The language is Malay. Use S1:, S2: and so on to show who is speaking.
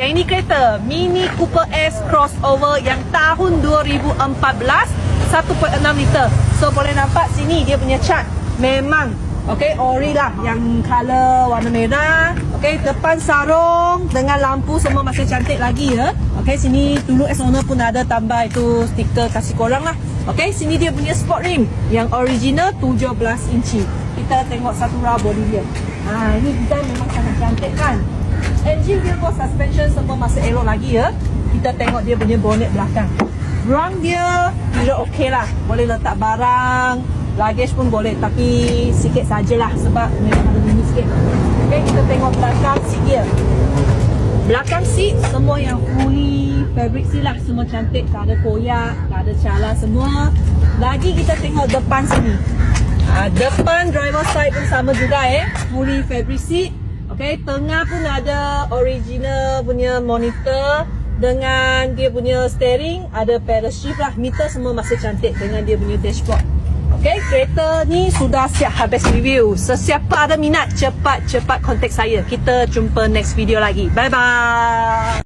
S1: yang ini kereta Mini Cooper S crossover yang tahun 2014, 1.6 liter. So boleh nampak sini dia punya cat memang okey, ori lah, yang color warna merah. Okey, depan sarung dengan lampu semua masih cantik lagi ya. Okey, sini dulu as owner pun ada tambah itu stiker kasih korang lah. Okey, sini dia punya sport rim yang original 17 inci. Kita tengok satu raw body dia. Ini design memang sangat cantik kan. Engine, gearbox, suspension semua masih elok lagi ya. Kita tengok dia punya bonnet belakang. Rung dia kira okey lah, boleh letak barang, luggage pun boleh, tapi sikit sajalah sebab memang ada mini sikit. Okay, kita tengok belakang seat dia. Belakang seat semua yang fully fabric seat lah, semua cantik, tak ada koyak, tak ada cala semua. Lagi kita tengok depan sini. Depan driver side pun sama juga fully fabric seat. Okay, tengah pun ada original punya monitor dengan dia punya steering, ada pedal shift lah, meter semua masih cantik dengan dia punya dashboard. Okay, kereta ni sudah siap habis review. Sesiapa ada minat, cepat-cepat kontak saya. Kita jumpa next video lagi. Bye-bye.